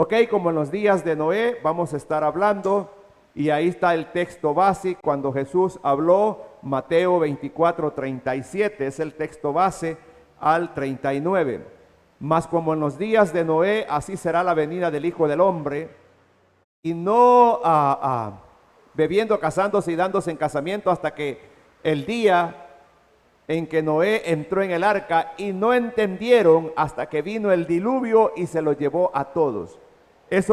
Ok, como en los días de Noé, vamos a estar hablando, y ahí está el texto base cuando Jesús habló, Mateo 24:37, es el texto base al 39. Mas como en los días de Noé, así será la venida del Hijo del Hombre, y no bebiendo, casándose y dándose en casamiento hasta que el día en que Noé entró en el arca, y no entendieron hasta que vino el diluvio y se los llevó a todos. Es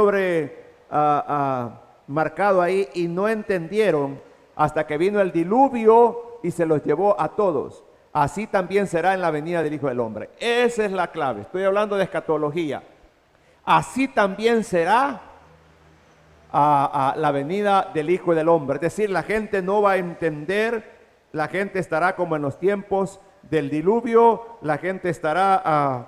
marcado ahí, y no entendieron hasta que vino el diluvio y se los llevó a todos. Así también será en la venida del Hijo del Hombre. Esa es la clave. Estoy hablando de escatología. Así también será la venida del Hijo del Hombre. Es decir, la gente no va a entender. La gente estará como en los tiempos del diluvio. La gente estará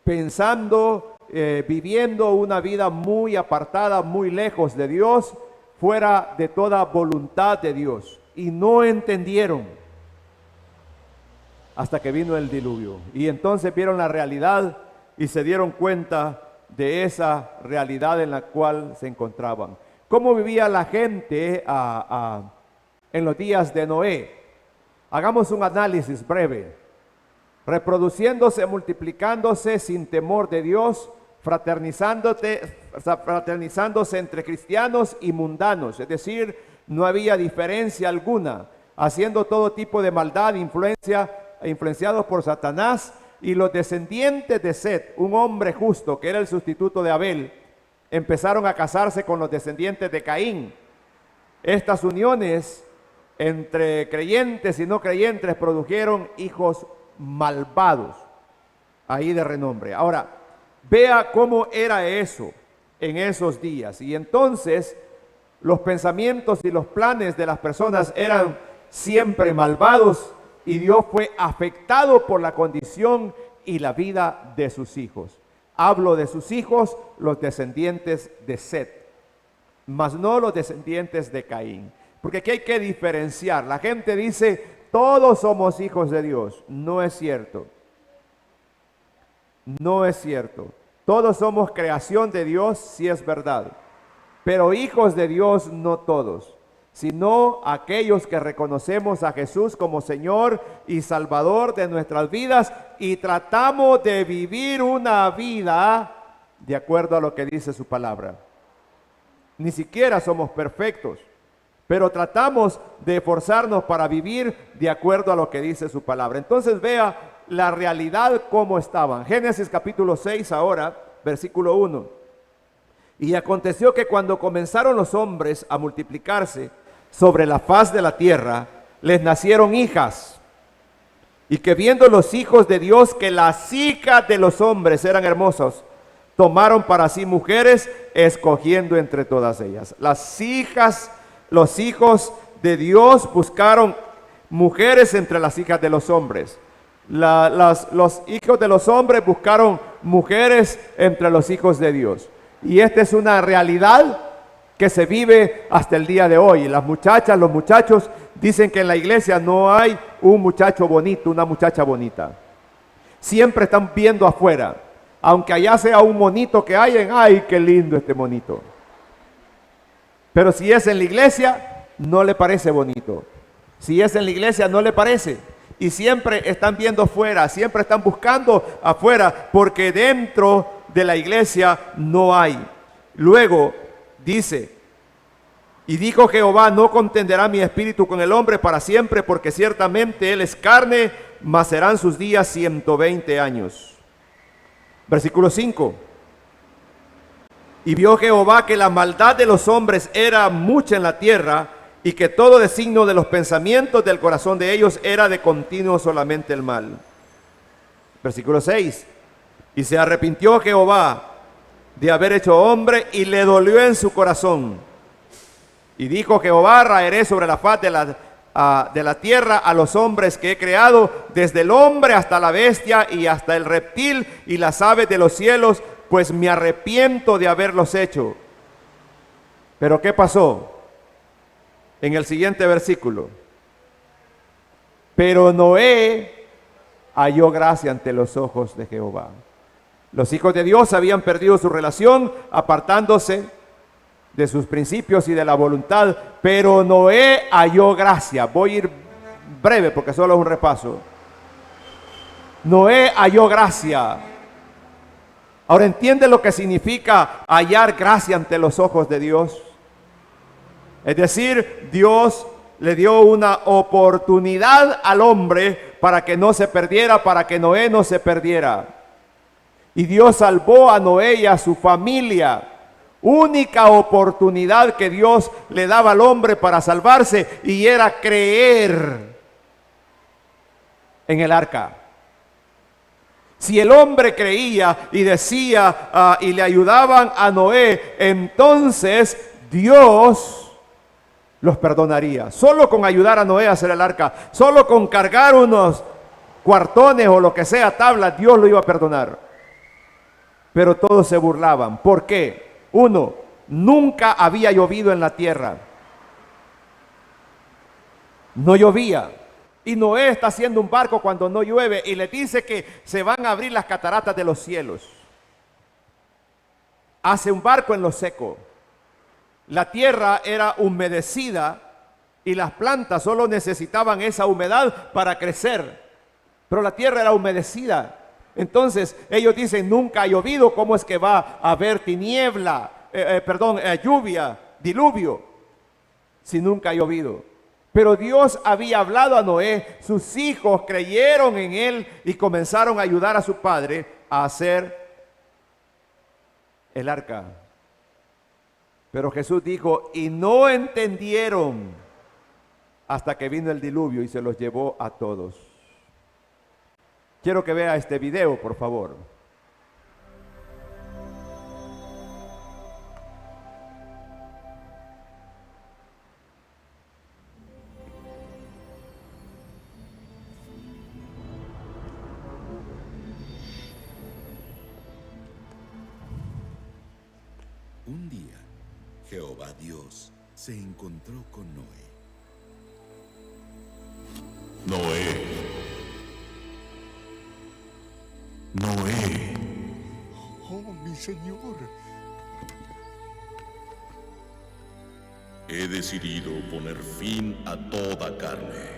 pensando, viviendo una vida muy apartada, muy lejos de Dios, fuera de toda voluntad de Dios. Y no entendieron hasta que vino el diluvio. Y entonces vieron la realidad y se dieron cuenta de esa realidad en la cual se encontraban. ¿Cómo vivía la gente en los días de Noé? Hagamos un análisis breve. Reproduciéndose, multiplicándose sin temor de Dios, fraternizándose entre cristianos y mundanos, es decir, no había diferencia alguna, haciendo todo tipo de maldad, influenciados por Satanás. Y los descendientes de Set, un hombre justo que era el sustituto de Abel, empezaron a casarse con los descendientes de Caín. Estas uniones entre creyentes y no creyentes produjeron hijos malvados, ahí de renombre. Ahora, vea cómo era eso en esos días. Y entonces los pensamientos y los planes de las personas eran siempre malvados, y Dios fue afectado por la condición y la vida de sus hijos. Hablo de sus hijos, los descendientes de Set, mas no los descendientes de Caín. Porque aquí hay que diferenciar. La gente dice, todos somos hijos de Dios. No es cierto. No es cierto. Todos somos creación de Dios, sí es verdad. Pero hijos de Dios no todos, sino aquellos que reconocemos a Jesús como Señor y Salvador de nuestras vidas y tratamos de vivir una vida de acuerdo a lo que dice su palabra. Ni siquiera somos perfectos, pero tratamos de esforzarnos para vivir de acuerdo a lo que dice su palabra. Entonces vea la realidad cómo estaban. Génesis capítulo 6 ahora, versículo 1. Y aconteció que cuando comenzaron los hombres a multiplicarse sobre la faz de la tierra, les nacieron hijas. Y que viendo los hijos de Dios que las hijas de los hombres eran hermosas, tomaron para sí mujeres, escogiendo entre todas ellas. Las hijas, los hijos de Dios buscaron mujeres entre las hijas de los hombres. Los hijos de los hombres buscaron mujeres entre los hijos de Dios. Y esta es una realidad que se vive hasta el día de hoy. Las muchachas, los muchachos dicen que en la iglesia no hay un muchacho bonito, una muchacha bonita. Siempre están viendo afuera. Aunque allá sea un monito que hayan, ¡ay, qué lindo este monito! Pero si es en la iglesia, no le parece bonito. Si es en la iglesia, no le parece. Y siempre están viendo afuera, siempre están buscando afuera, porque dentro de la iglesia no hay. Luego dice, y dijo Jehová, no contenderá mi espíritu con el hombre para siempre, porque ciertamente él es carne, mas serán sus días 120 años. Versículo 5. Y vio Jehová que la maldad de los hombres era mucha en la tierra, y que todo designio de los pensamientos del corazón de ellos era de continuo solamente el mal. Versículo 6. Y se arrepintió Jehová de haber hecho hombre, y le dolió en su corazón. Y dijo Jehová, raeré sobre la faz de la tierra a los hombres que he creado, desde el hombre hasta la bestia y hasta el reptil y las aves de los cielos, pues me arrepiento de haberlos hecho. Pero ¿qué pasó? En el siguiente versículo. Pero Noé halló gracia ante los ojos de Jehová. Los hijos de Dios habían perdido su relación, apartándose de sus principios y de la voluntad, pero Noé halló gracia. Voy a ir breve porque solo es un repaso. Noé halló gracia. Ahora entiende lo que significa hallar gracia ante los ojos de Dios. Es decir, Dios le dio una oportunidad al hombre para que no se perdiera, para que Noé no se perdiera. Y Dios salvó a Noé y a su familia. Única oportunidad que Dios le daba al hombre para salvarse, y era creer en el arca. Si el hombre creía y decía y le ayudaban a Noé, entonces Dios los perdonaría. Solo con ayudar a Noé a hacer el arca, solo con cargar unos cuartones o lo que sea, tablas, Dios lo iba a perdonar. Pero todos se burlaban. ¿Por qué? Uno, nunca había llovido en la tierra. No llovía. Y Noé está haciendo un barco cuando no llueve y le dice que se van a abrir las cataratas de los cielos. Hace un barco en lo seco. La tierra era humedecida y las plantas solo necesitaban esa humedad para crecer. Pero la tierra era humedecida. Entonces ellos dicen, nunca ha llovido, ¿cómo es que va a haber lluvia, diluvio, si nunca ha llovido? Pero Dios había hablado a Noé, sus hijos creyeron en él y comenzaron a ayudar a su padre a hacer el arca. Pero Jesús dijo, y no entendieron hasta que vino el diluvio y se los llevó a todos. Quiero que vea este video, por favor. Un día, Jehová Dios se encontró con Noé. Noé. Oh, mi Señor. He decidido poner fin a toda carne,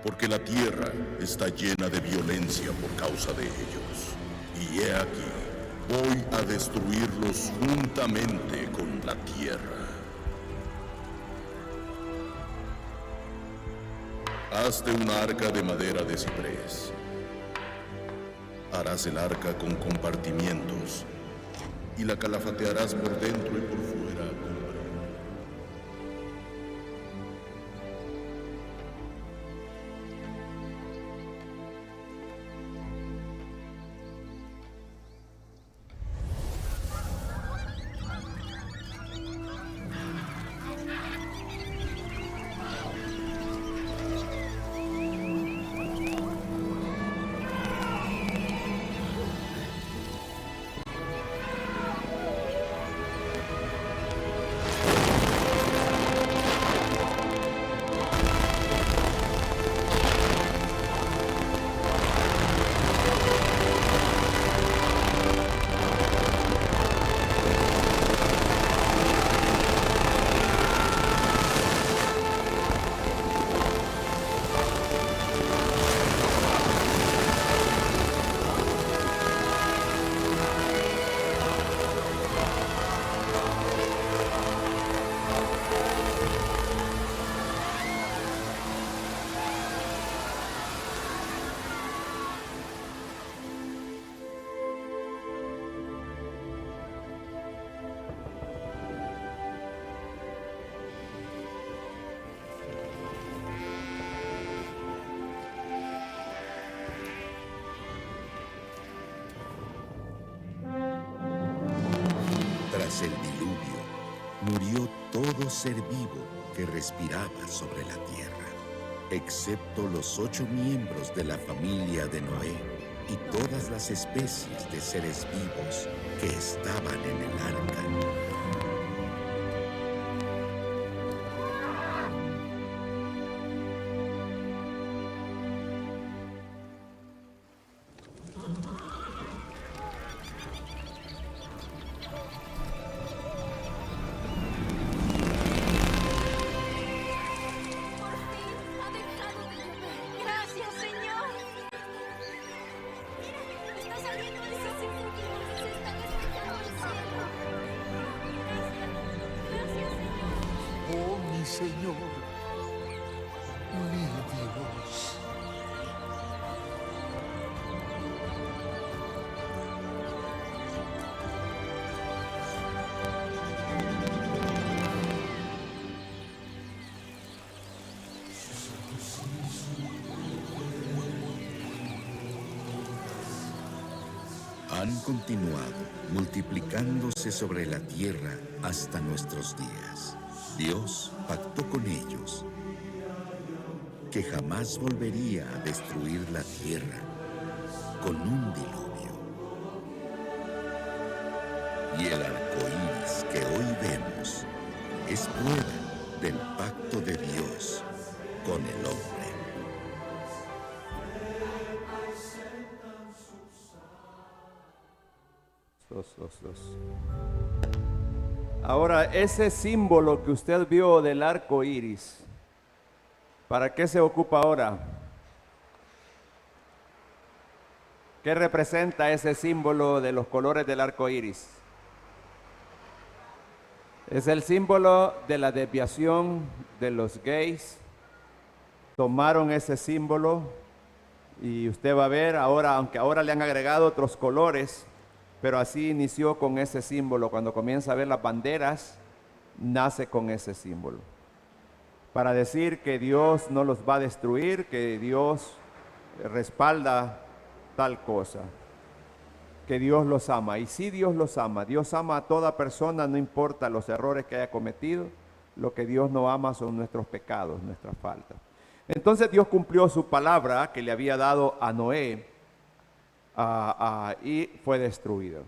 porque la tierra está llena de violencia por causa de ellos. Y he aquí, voy a destruirlos juntamente con la tierra. Hazte un arca de madera de ciprés. Harás el arca con compartimientos y la calafatearás por dentro y por fuera con brea. Tras el diluvio, murió todo ser vivo que respiraba sobre la tierra, excepto los 8 miembros de la familia de Noé y todas las especies de seres vivos que estaban en el arca. mi Dios. Han continuado multiplicándose sobre la tierra hasta nuestros días. Dios pactó con ellos que jamás volvería a destruir la tierra con un diluvio. Y el arco iris que hoy vemos es prueba del pacto de Dios con el hombre. Ahora, ese símbolo que usted vio del arco iris, ¿para qué se ocupa ahora? ¿Qué representa ese símbolo de los colores del arco iris? Es el símbolo de la desviación de los gays. Tomaron ese símbolo y usted va a ver ahora, aunque ahora le han agregado otros colores, pero así inició con ese símbolo. Cuando comienza a ver las banderas, nace con ese símbolo. Para decir que Dios no los va a destruir, que Dios respalda tal cosa, que Dios los ama. Y sí, Dios los ama. Dios ama a toda persona, no importa los errores que haya cometido. Lo que Dios no ama son nuestros pecados, nuestras faltas. Entonces Dios cumplió su palabra que le había dado a Noé y fue destruido.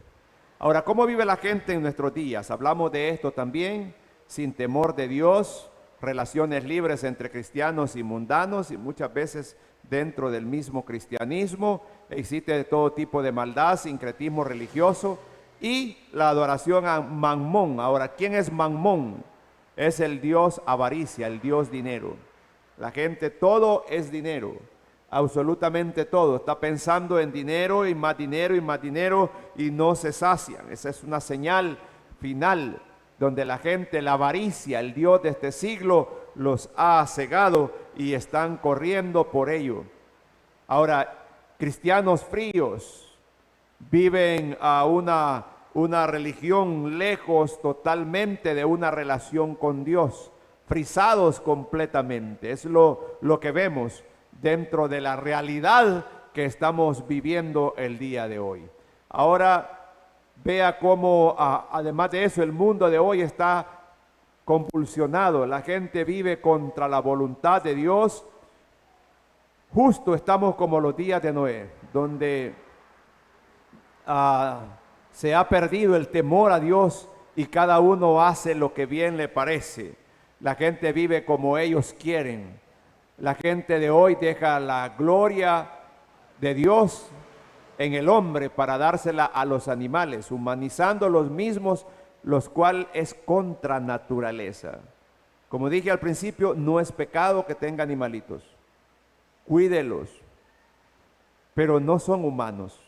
Ahora, ¿cómo vive la gente en nuestros días? Hablamos de esto también, sin temor de Dios, relaciones libres entre cristianos y mundanos, y muchas veces dentro del mismo cristianismo existe todo tipo de maldad, sincretismo religioso y la adoración a Mamón. Ahora, ¿quién es Mamón? Es el dios avaricia, el dios dinero. La gente, todo es dinero. Absolutamente todo, está pensando en dinero y más dinero y más dinero y no se sacian. Esa es una señal final donde la gente, la avaricia, el Dios de este siglo los ha cegado y están corriendo por ello. Ahora, cristianos fríos viven a una religión lejos totalmente de una relación con Dios, frisados completamente. Es lo que vemos dentro de la realidad que estamos viviendo el día de hoy. Ahora vea cómo, además de eso, el mundo de hoy está convulsionado. La gente vive contra la voluntad de Dios. Justo estamos como los días de Noé, donde se ha perdido el temor a Dios y cada uno hace lo que bien le parece. La gente vive como ellos quieren. La gente de hoy deja la gloria de Dios en el hombre para dársela a los animales, humanizando los mismos, los cuales es contra naturaleza. Como dije al principio, no es pecado que tenga animalitos. Cuídelos, pero no son humanos.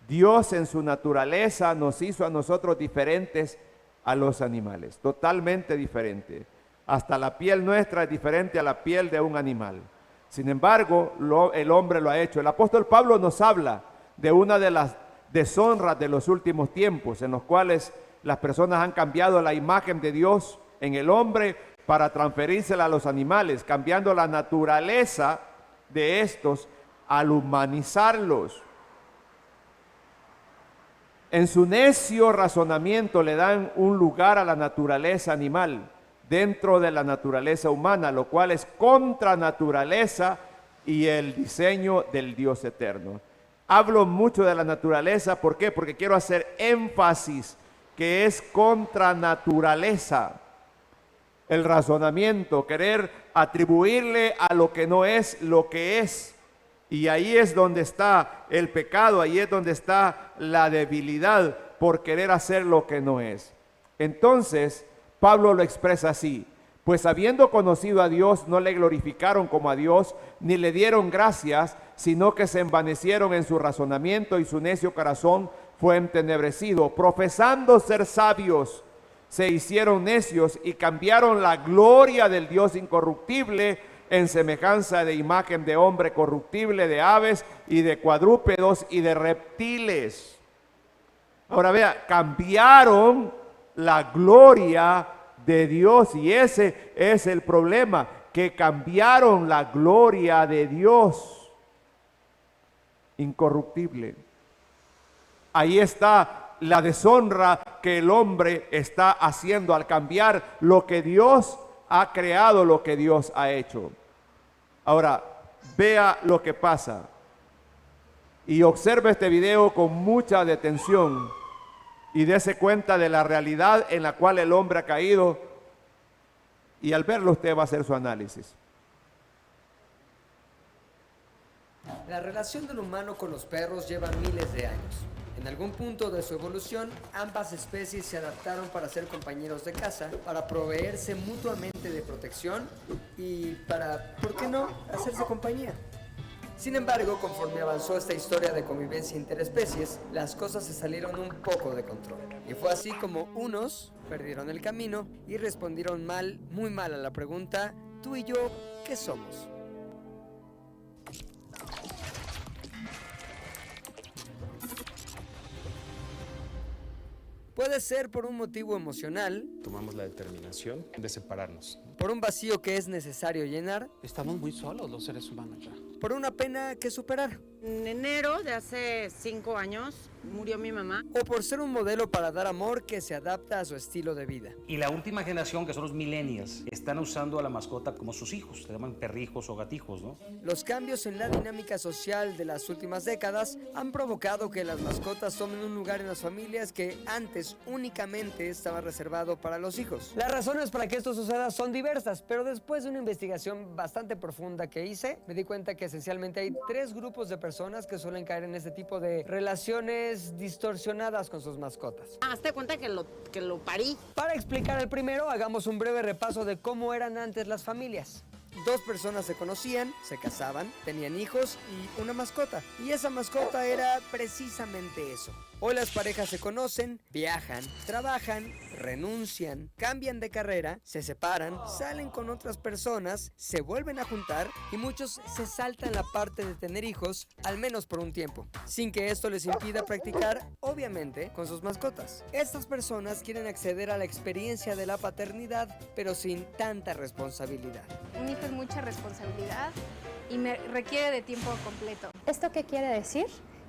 Dios en su naturaleza nos hizo a nosotros diferentes a los animales, totalmente diferente. Hasta la piel nuestra es diferente a la piel de un animal. Sin embargo, el hombre lo ha hecho. El apóstol Pablo nos habla de una de las deshonras de los últimos tiempos, en los cuales las personas han cambiado la imagen de Dios en el hombre para transferírsela a los animales, cambiando la naturaleza de estos al humanizarlos. En su necio razonamiento le dan un lugar a la naturaleza animal dentro de la naturaleza humana, lo cual es contra naturaleza y el diseño del Dios eterno. Hablo mucho de la naturaleza, ¿por qué? Porque quiero hacer énfasis que es contra naturaleza. El razonamiento, querer atribuirle a lo que no es lo que es. Y ahí es donde está el pecado, ahí es donde está la debilidad por querer hacer lo que no es. Entonces, Pablo lo expresa así: pues habiendo conocido a Dios, no le glorificaron como a Dios, ni le dieron gracias, sino que se envanecieron en su razonamiento y su necio corazón fue entenebrecido. Profesando ser sabios, se hicieron necios y cambiaron la gloria del Dios incorruptible en semejanza de imagen de hombre corruptible, de aves y de cuadrúpedos y de reptiles. Ahora vea, cambiaron la gloria de Dios, y ese es el problema, que cambiaron la gloria de Dios incorruptible. Ahí está la deshonra que el hombre está haciendo al cambiar lo que Dios ha creado, lo que Dios ha hecho. Ahora, vea lo que pasa y observe este video con mucha detención y dése cuenta de la realidad en la cual el hombre ha caído, y al verlo usted va a hacer su análisis. La relación del humano con los perros lleva miles de años. En algún punto de su evolución, ambas especies se adaptaron para ser compañeros de caza, para proveerse mutuamente de protección y para, ¿por qué no?, hacerse compañía. Sin embargo, conforme avanzó esta historia de convivencia interespecies, las cosas se salieron un poco de control. Y fue así como unos perdieron el camino y respondieron mal, muy mal a la pregunta, ¿tú y yo qué somos? Puede ser por un motivo emocional, Tomamos la determinación de separarnos. por un vacío que es necesario llenar, Estamos muy solos los seres humanos ya. por una pena que superar, En enero de hace 5 años murió mi mamá. o por ser un modelo para dar amor que se adapta a su estilo de vida. Y la última generación, que son los millennials, están usando a la mascota como sus hijos, se llaman perrijos o gatijos, ¿no? Los cambios en la dinámica social de las últimas décadas han provocado que las mascotas tomen un lugar en las familias que antes únicamente estaba reservado para los hijos. Las razones para que esto suceda son diversas, pero después de una investigación bastante profunda que hice, me di cuenta que esencialmente hay 3 grupos de personas que suelen caer en este tipo de relaciones distorsionadas con sus mascotas. Hazte cuenta que lo parí. Para explicar el primero, hagamos un breve repaso de cómo eran antes las familias. 2 personas se conocían, se casaban, tenían hijos y una mascota. Y esa mascota era precisamente eso. Hoy las parejas se conocen, viajan, trabajan, renuncian, cambian de carrera, se separan, salen con otras personas, se vuelven a juntar y muchos se saltan la parte de tener hijos, al menos por un tiempo, sin que esto les impida practicar, obviamente, con sus mascotas. Estas personas quieren acceder a la experiencia de la paternidad, pero sin tanta responsabilidad. Un hijo es mucha responsabilidad y me requiere de tiempo completo. ¿Esto qué quiere decir?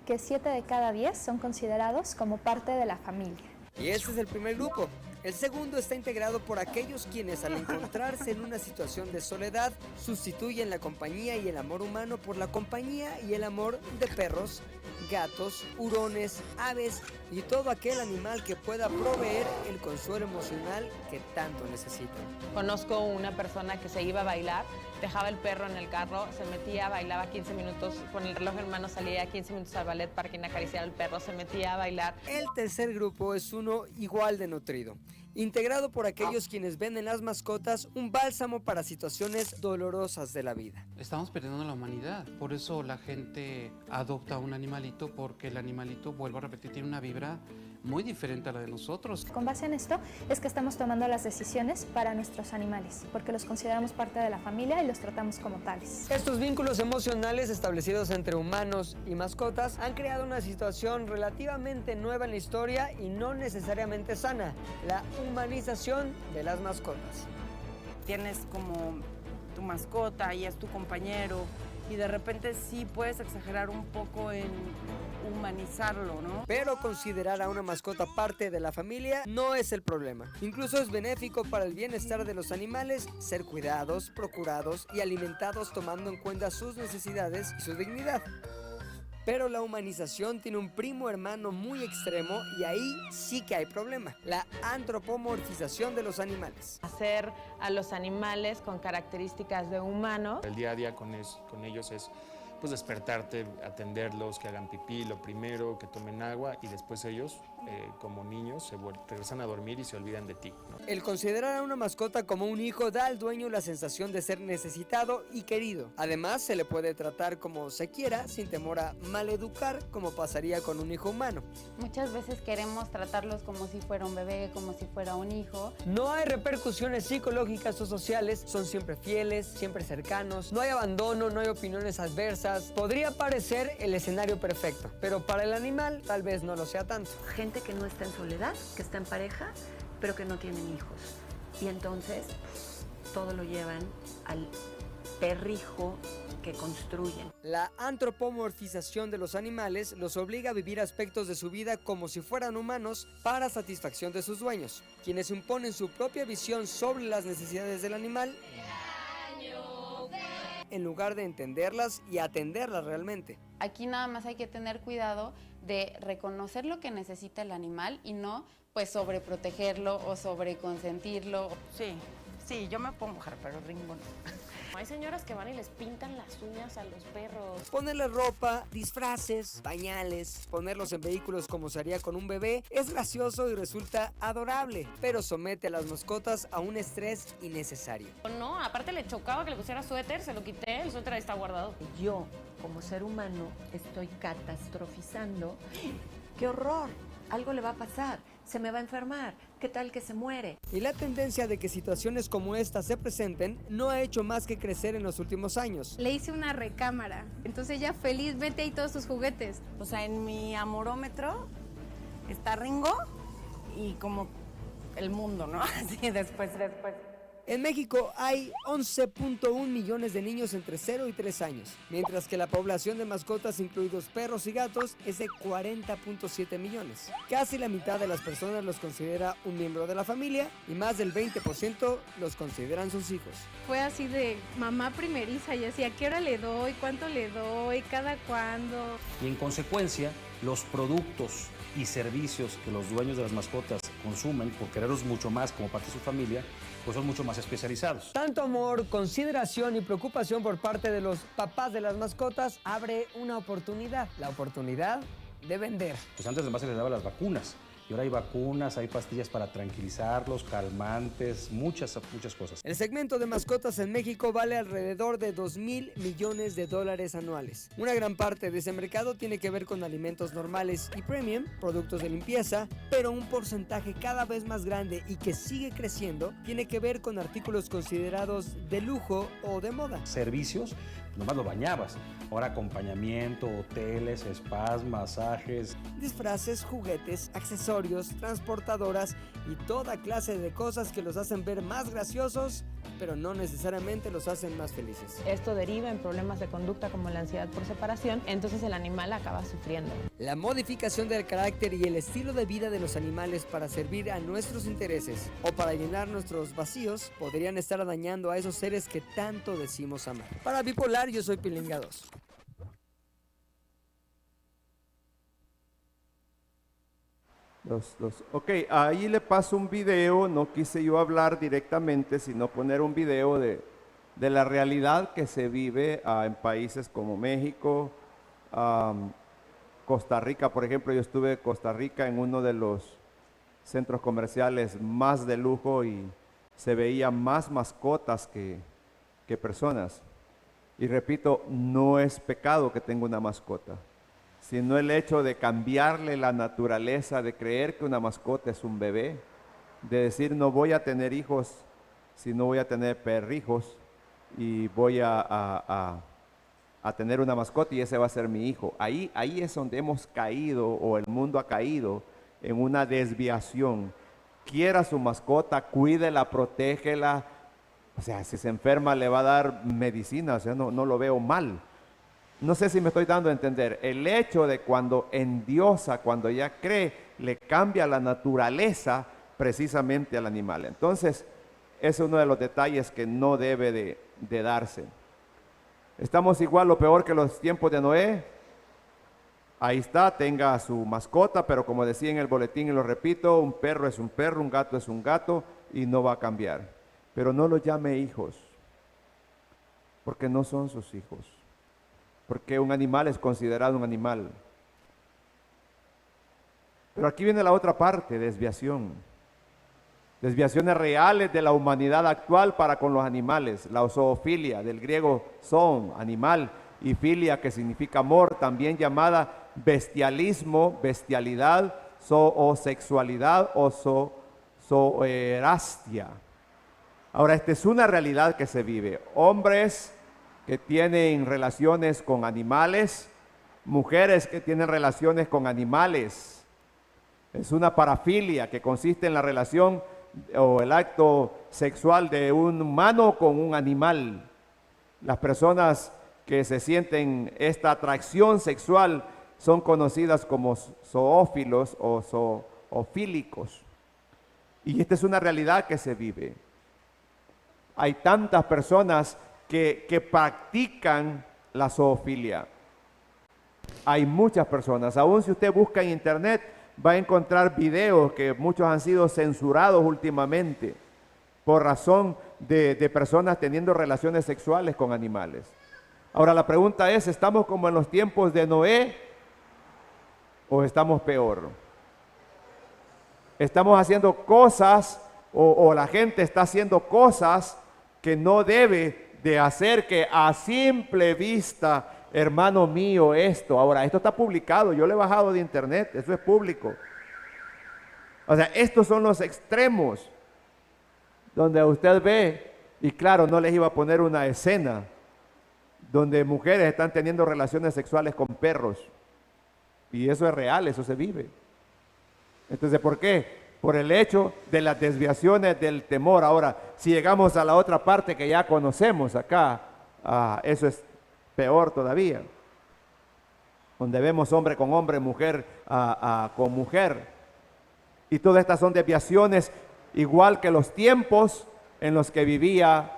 Que 7 de cada 10 son considerados como parte de la familia. Y este es el primer grupo. El segundo está integrado por aquellos quienes al encontrarse en una situación de soledad sustituyen la compañía y el amor humano por la compañía y el amor de perros, gatos, hurones, aves y todo aquel animal que pueda proveer el consuelo emocional que tanto necesitan. Conozco una persona que se iba a bailar, dejaba el perro en el carro, se metía, bailaba 15 minutos, con el reloj en mano salía 15 minutos al ballet para que acariciara al perro, se metía a bailar. El tercer grupo es uno igual de nutrido, integrado por aquellos quienes ven en las mascotas un bálsamo para situaciones dolorosas de la vida. Estamos perdiendo la humanidad, por eso la gente adopta un animalito, porque el animalito, vuelvo a repetir, tiene una vibra muy diferente a la de nosotros. Con base en esto es que estamos tomando las decisiones para nuestros animales, porque los consideramos parte de la familia y los tratamos como tales. Estos vínculos emocionales establecidos entre humanos y mascotas han creado una situación relativamente nueva en la historia y no necesariamente sana, la humanización de las mascotas. Tienes como tu mascota y es tu compañero y de repente sí puedes exagerar un poco en humanizarlo, ¿no? Pero considerar a una mascota parte de la familia no es el problema. Incluso es benéfico para el bienestar de los animales ser cuidados, procurados y alimentados tomando en cuenta sus necesidades y su dignidad. Pero la humanización tiene un primo hermano muy extremo y ahí sí que hay problema, la antropomorfización de los animales. Hacer a los animales con características de humano. El día a día con ellos es pues despertarte, atenderlos, que hagan pipí lo primero, que tomen agua y después ellos, como niños, regresan a dormir y se olvidan de ti, ¿no? El considerar a una mascota como un hijo da al dueño la sensación de ser necesitado y querido. Además, se le puede tratar como se quiera, sin temor a maleducar, como pasaría con un hijo humano. Muchas veces queremos tratarlos como si fuera un bebé, como si fuera un hijo. No hay repercusiones psicológicas o sociales, son siempre fieles, siempre cercanos, no hay abandono, no hay opiniones adversas. Podría parecer el escenario perfecto, pero para el animal tal vez no lo sea tanto. Gente que no está en soledad, que está en pareja, pero que no tienen hijos. Y entonces todo lo llevan al perrijo que construyen. La antropomorfización de los animales los obliga a vivir aspectos de su vida como si fueran humanos para satisfacción de sus dueños, quienes imponen su propia visión sobre las necesidades del animal en lugar de entenderlas y atenderlas realmente. Aquí nada más hay que tener cuidado de reconocer lo que necesita el animal y no pues sobreprotegerlo o sobreconsentirlo. Sí, yo me puedo mojar, pero Ringo no. Hay señoras que van y les pintan las uñas a los perros. Ponerles ropa, disfraces, pañales, ponerlos en vehículos como se haría con un bebé es gracioso y resulta adorable, pero somete a las mascotas a un estrés innecesario. No, aparte le chocaba que le pusiera suéter, se lo quité, el suéter ahí está guardado. Yo, como ser humano, estoy catastrofizando. ¡Qué horror! Algo le va a pasar, se me va a enfermar, ¿qué tal que se muere? Y la tendencia de que situaciones como esta se presenten no ha hecho más que crecer en los últimos años. Le hice una recámara, entonces ella feliz, vete ahí todos tus juguetes. O sea, en mi amorómetro está Ringo y como el mundo, ¿no? Así después. En México hay 11.1 millones de niños entre 0 y 3 años, mientras que la población de mascotas, incluidos perros y gatos, es de 40.7 millones. Casi la mitad de las personas los considera un miembro de la familia y más del 20% los consideran sus hijos. Fue así de mamá primeriza y así, ¿a qué hora le doy? ¿Cuánto le doy? ¿Cada cuándo? Y en consecuencia, los productos y servicios que los dueños de las mascotas consumen por quererlos mucho más como parte de su familia, pues son mucho más especializados. Tanto amor, consideración y preocupación por parte de los papás de las mascotas abre una oportunidad, la oportunidad de vender. Pues antes además se les daban las vacunas. Y ahora hay vacunas, hay pastillas para tranquilizarlos, calmantes, muchas cosas. El segmento de mascotas en México vale alrededor de 2,000 millones de dólares anuales. Una gran parte de ese mercado tiene que ver con alimentos normales y premium, productos de limpieza, pero un porcentaje cada vez más grande y que sigue creciendo tiene que ver con artículos considerados de lujo o de moda. Servicios, nomás lo bañabas. Ahora acompañamiento, hoteles, spas, masajes. Disfraces, juguetes, accesorios, transportadoras y toda clase de cosas que los hacen ver más graciosos, pero no necesariamente los hacen más felices. Esto deriva en problemas de conducta como la ansiedad por separación, entonces el animal acaba sufriendo. La modificación del carácter y el estilo de vida de los animales para servir a nuestros intereses o para llenar nuestros vacíos podrían estar dañando a esos seres que tanto decimos amar. Para Bipolar, yo soy Pilinga 2. Ok, ahí le paso un video, no quise yo hablar directamente, sino poner un video de la realidad que se vive en países como México, Costa Rica, por ejemplo. Yo estuve en Costa Rica en uno de los centros comerciales más de lujo y se veía más mascotas que personas. Y repito, no es pecado que tenga una mascota, sino el hecho de cambiarle la naturaleza, de creer que una mascota es un bebé, de decir no voy a tener hijos, sino voy a tener perrijos y voy a tener una mascota y ese va a ser mi hijo. Ahí es donde hemos caído, o el mundo ha caído en una desviación. Quiera su mascota, cuídela, protégela. O sea, si se enferma le va a dar medicina, o sea, no lo veo mal. No sé si me estoy dando a entender. El hecho de cuando endiosa, cuando ya cree, le cambia la naturaleza precisamente al animal. Entonces, es uno de los detalles que no debe de darse. Estamos igual o peor que los tiempos de Noé. Ahí está, tenga su mascota, pero como decía en el boletín y lo repito, un perro es un perro, un gato es un gato y no va a cambiar. Pero no los llame hijos, porque no son sus hijos. porque un animal es considerado un animal. Pero aquí viene la otra parte, desviación. Desviaciones reales de la humanidad actual para con los animales. La zoofilia, del griego zoon, animal, y filia, que significa amor, también llamada bestialismo, bestialidad, zoosexualidad o zoerastia. Ahora, esta es una realidad que se vive. Hombres que tienen relaciones con animales, mujeres que tienen relaciones con animales. Es una parafilia que consiste en la relación o el acto sexual de un humano con un animal. Las personas que se sienten esta atracción sexual son conocidas como zoófilos o zoofílicos. Y esta es una realidad que se vive. Hay tantas personas que practican la zoofilia. Hay muchas personas. Aún si usted busca en internet, va a encontrar videos que muchos han sido censurados últimamente por razón de personas teniendo relaciones sexuales con animales. Ahora la pregunta es, ¿estamos como en los tiempos de Noé o estamos peor? Estamos haciendo cosas o la gente está haciendo cosas que no debe de hacer, que a simple vista, hermano mío, esto está publicado, yo lo he bajado de internet, eso es público. O sea, estos son los extremos donde usted ve, y claro, no les iba a poner una escena donde mujeres están teniendo relaciones sexuales con perros, y eso es real, eso se vive. Entonces, ¿por qué? Por el hecho de las desviaciones del temor. Ahora, si llegamos a la otra parte que ya conocemos acá, eso es peor todavía, donde vemos hombre con hombre, mujer con mujer, y todas estas son desviaciones igual que los tiempos en los que vivía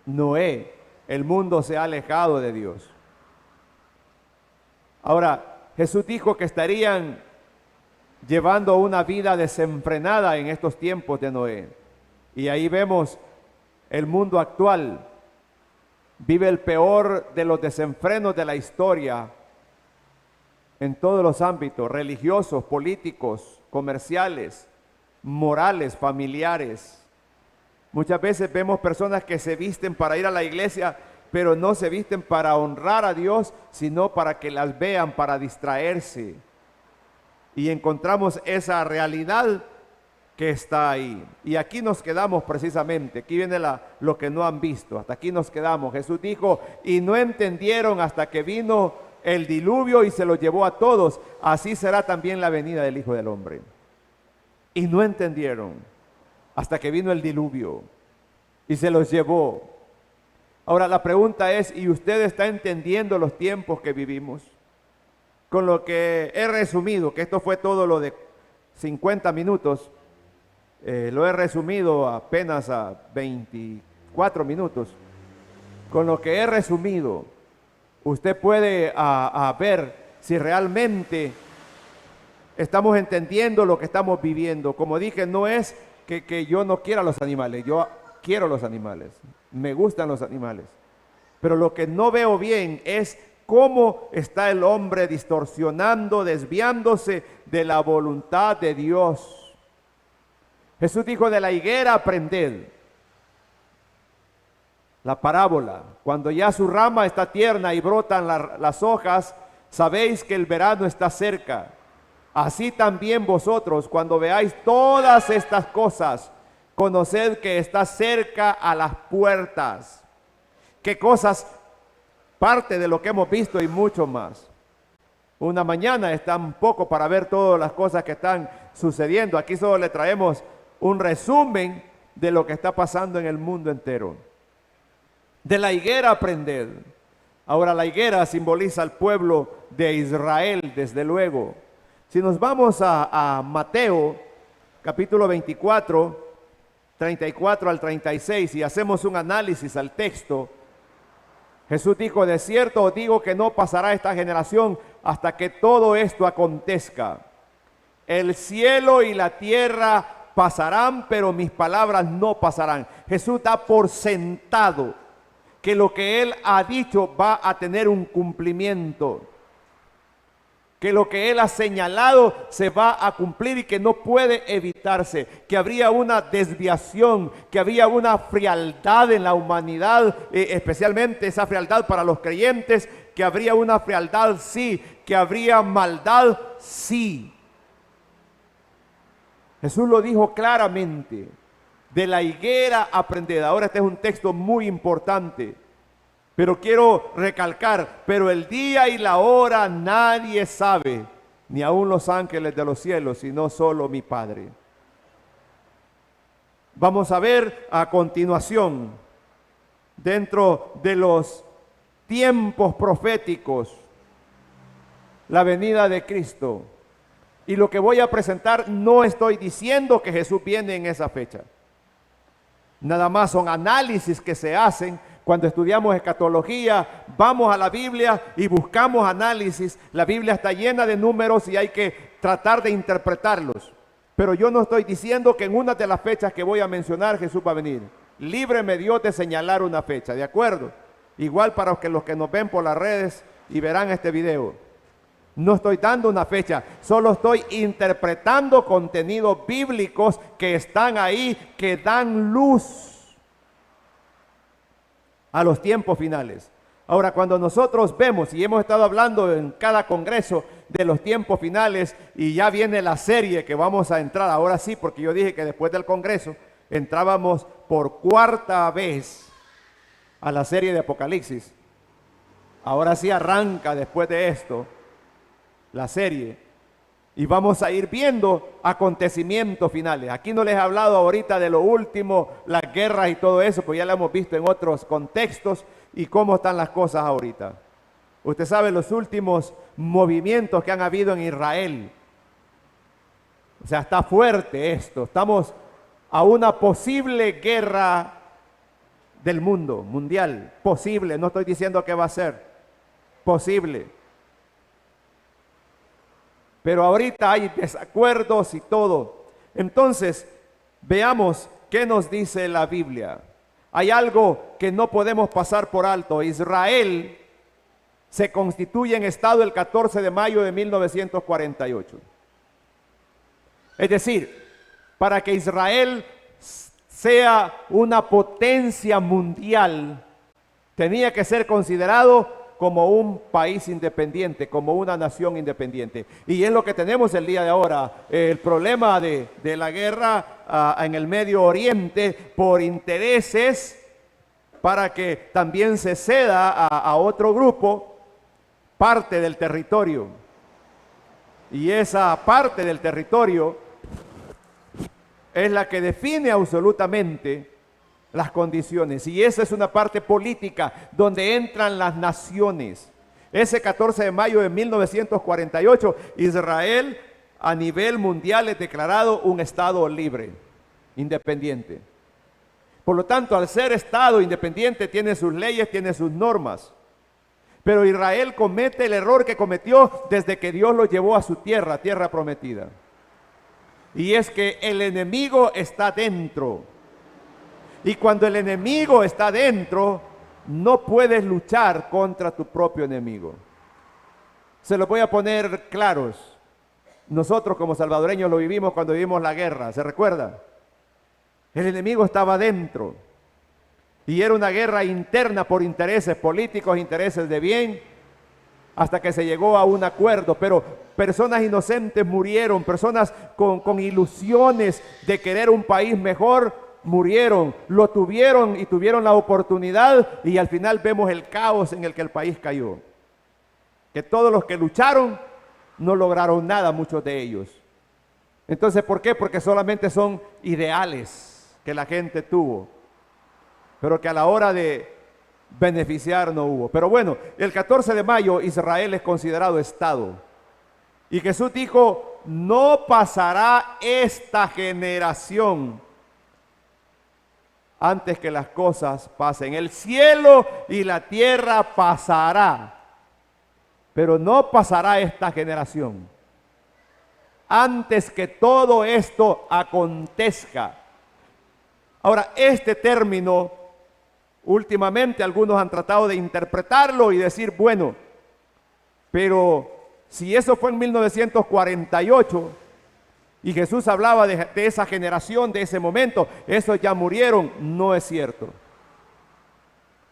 Noé. El mundo se ha alejado de Dios. Ahora, Jesús dijo que estarían llevando una vida desenfrenada en estos tiempos de Noé, y ahí vemos el mundo actual. Vive el peor de los desenfrenos de la historia en todos los ámbitos, religiosos, políticos, comerciales, morales, familiares. Muchas veces vemos personas que se visten para ir a la iglesia, pero no se visten para honrar a Dios, sino para que las vean, para distraerse. Y encontramos esa realidad que está ahí. Y aquí nos quedamos precisamente. Aquí viene lo que no han visto. Hasta aquí nos quedamos. Jesús dijo, y no entendieron hasta que vino el diluvio y se los llevó a todos. Así será también la venida del Hijo del Hombre. Y no entendieron hasta que vino el diluvio y se los llevó. Ahora la pregunta es, ¿y usted está entendiendo los tiempos que vivimos? Con lo que he resumido, que esto fue todo lo de 50 minutos, lo he resumido apenas a 24 minutos. Con lo que he resumido, usted puede ver si realmente estamos entendiendo lo que estamos viviendo. Como dije, no es que yo no quiera los animales, yo quiero los animales, me gustan los animales. Pero lo que no veo bien es cómo está el hombre distorsionando, desviándose de la voluntad de Dios. Jesús dijo, de la higuera aprended. La parábola, cuando ya su rama está tierna y brotan las hojas, sabéis que el verano está cerca. Así también vosotros, cuando veáis todas estas cosas, conoced que está cerca a las puertas. ¿Qué cosas? Parte de lo que hemos visto y mucho más. Una mañana está un poco para ver todas las cosas que están sucediendo. Aquí solo le traemos un resumen de lo que está pasando en el mundo entero. De la higuera aprended. Ahora la higuera simboliza al pueblo de Israel, desde luego. Si nos vamos a Mateo, capítulo 24, 34 al 36, y hacemos un análisis al texto, Jesús dijo, de cierto os digo que no pasará esta generación hasta que todo esto acontezca. El cielo y la tierra pasarán, pero mis palabras no pasarán. Jesús da por sentado que lo que Él ha dicho va a tener un cumplimiento, que lo que Él ha señalado se va a cumplir y que no puede evitarse, que habría una desviación, que había una frialdad en la humanidad, especialmente esa frialdad para los creyentes, que habría una frialdad, sí, que habría maldad, sí. Jesús lo dijo claramente: de la higuera aprended. Ahora este es un texto muy importante, pero quiero recalcar: pero el día y la hora nadie sabe, ni aun los ángeles de los cielos, sino solo mi Padre. Vamos a ver a continuación, dentro de los tiempos proféticos, la venida de Cristo. Y lo que voy a presentar, no estoy diciendo que Jesús viene en esa fecha. Nada más son análisis que se hacen cuando estudiamos escatología. Vamos a la Biblia y buscamos análisis. La Biblia está llena de números y hay que tratar de interpretarlos. Pero yo no estoy diciendo que en una de las fechas que voy a mencionar Jesús va a venir. Líbreme Dios de señalar una fecha, ¿de acuerdo? Igual para los que nos ven por las redes y verán este video. No estoy dando una fecha, solo estoy interpretando contenidos bíblicos que están ahí, que dan luz a los tiempos finales. Ahora, cuando nosotros vemos, y hemos estado hablando en cada congreso de los tiempos finales, y ya viene la serie que vamos a entrar, ahora sí, porque yo dije que después del congreso entrábamos por cuarta vez a la serie de Apocalipsis. Ahora sí arranca después de esto la serie y vamos a ir viendo acontecimientos finales. Aquí no les he hablado ahorita de lo último, las guerras y todo eso, pues ya lo hemos visto en otros contextos y cómo están las cosas ahorita. Usted sabe los últimos movimientos que han habido en Israel. O sea, está fuerte esto. Estamos a una posible guerra del mundo, mundial. Posible, no estoy diciendo que va a ser. Posible. Pero ahorita hay desacuerdos y todo. Entonces, veamos qué nos dice la Biblia. Hay algo que no podemos pasar por alto. Israel se constituye en Estado el 14 de mayo de 1948. Es decir, para que Israel sea una potencia mundial, tenía que ser considerado como un país independiente, como una nación independiente. Y es lo que tenemos el día de ahora. El problema de la guerra en el Medio Oriente por intereses para que también se ceda a otro grupo parte del territorio. Y esa parte del territorio es la que define absolutamente las condiciones, y esa es una parte política donde entran las naciones. Ese 14 de mayo de 1948, Israel a nivel mundial es declarado un Estado libre, independiente. Por lo tanto, al ser Estado independiente, tiene sus leyes, tiene sus normas. Pero Israel comete el error que cometió desde que Dios lo llevó a su tierra, tierra prometida. Y es que el enemigo está dentro. Y cuando el enemigo está dentro, no puedes luchar contra tu propio enemigo. Se lo voy a poner claros. Nosotros como salvadoreños lo vivimos cuando vivimos la guerra, ¿se recuerda? El enemigo estaba dentro. Y era una guerra interna por intereses políticos, intereses de bien, hasta que se llegó a un acuerdo. Pero personas inocentes murieron, personas con ilusiones de querer un país mejor, murieron, lo tuvieron y tuvieron la oportunidad, y al final vemos el caos en el que el país cayó. Que todos los que lucharon no lograron nada, muchos de ellos. Entonces, ¿por qué? Porque solamente son ideales que la gente tuvo, pero que a la hora de beneficiar no hubo. Pero bueno, el 14 de mayo Israel es considerado Estado. Y Jesús dijo: no pasará esta generación antes que las cosas pasen. El cielo y la tierra pasará, pero no pasará esta generación antes que todo esto acontezca. Ahora, este término Últimamente algunos han tratado de interpretarlo y decir, bueno, pero si eso fue en 1948 y Jesús hablaba de esa generación, de ese momento, esos ya murieron, no es cierto.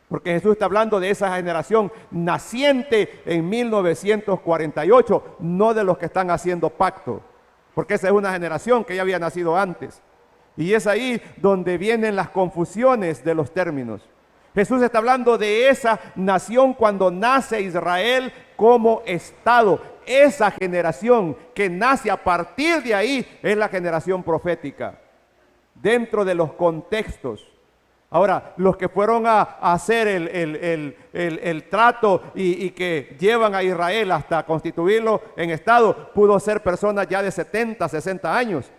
Porque Jesús está hablando de esa generación naciente en 1948, no de los que están haciendo pacto. Porque esa es una generación que ya había nacido antes. Y es ahí donde vienen las confusiones de los términos. Jesús está hablando de esa nación cuando nace Israel como Estado. Esa generación que nace a partir de ahí es la generación profética. Dentro de los contextos. Ahora, los que fueron a hacer el trato y que llevan a Israel hasta constituirlo en Estado, pudo ser personas ya de 70, 60 años.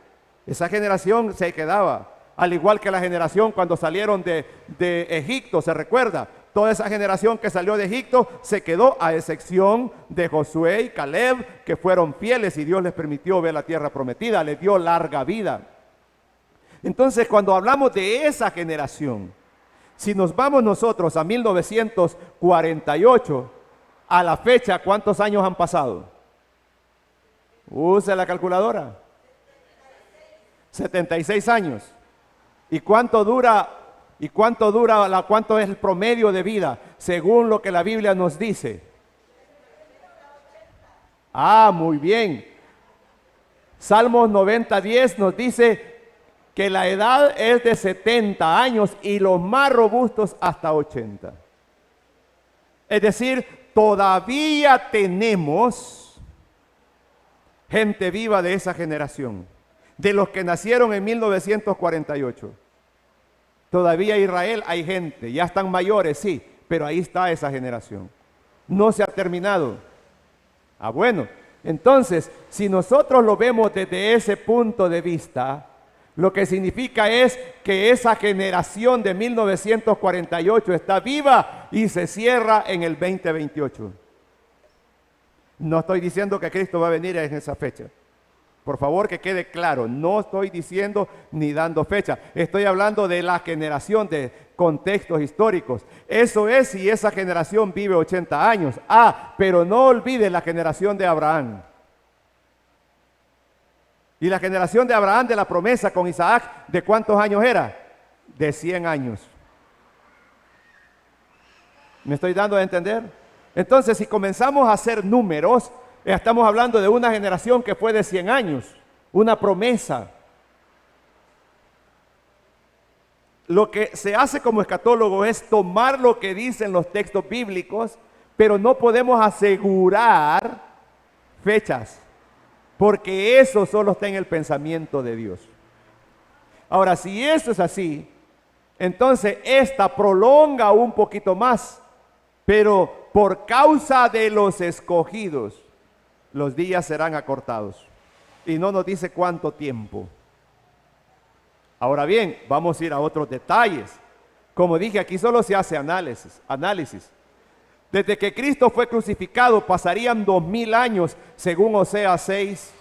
Esa generación se quedaba, al igual que la generación cuando salieron de Egipto, ¿se recuerda? Toda esa generación que salió de Egipto se quedó, a excepción de Josué y Caleb, que fueron fieles y Dios les permitió ver la tierra prometida, les dio larga vida. Entonces, cuando hablamos de esa generación, si nos vamos nosotros a 1948, a la fecha, ¿cuántos años han pasado? Use la calculadora. 76 años. ¿Y cuánto es el promedio de vida según lo que la Biblia nos dice? Ah, muy bien. Salmos 90:10 nos dice que la edad es de 70 años y los más robustos hasta 80. Es decir, todavía tenemos gente viva de esa generación, de los que nacieron en 1948. Todavía en Israel hay gente, ya están mayores, sí, pero ahí está esa generación. No se ha terminado. Ah, bueno, entonces, si nosotros lo vemos desde ese punto de vista, lo que significa es que esa generación de 1948 está viva y se cierra en el 2028. No estoy diciendo que Cristo va a venir en esa fecha. Por favor, que quede claro, no estoy diciendo ni dando fecha. Estoy hablando de la generación, de contextos históricos. Eso es si esa generación vive 80 años. Ah, pero no olvide la generación de Abraham. Y la generación de Abraham de la promesa con Isaac, ¿de cuántos años era? De 100 años. ¿Me estoy dando a entender? Entonces, si comenzamos a hacer números, estamos hablando de una generación que fue de 100 años, una promesa. Lo que se hace como escatólogo es tomar lo que dicen los textos bíblicos, pero no podemos asegurar fechas, porque eso solo está en el pensamiento de Dios. Ahora, si eso es así, entonces esta prolonga un poquito más, pero por causa de los escogidos, los días serán acortados. Y no nos dice cuánto tiempo. Ahora bien, vamos a ir a otros detalles. Como dije, aquí solo se hace análisis. Desde que Cristo fue crucificado pasarían 2000 años, según Oseas 6,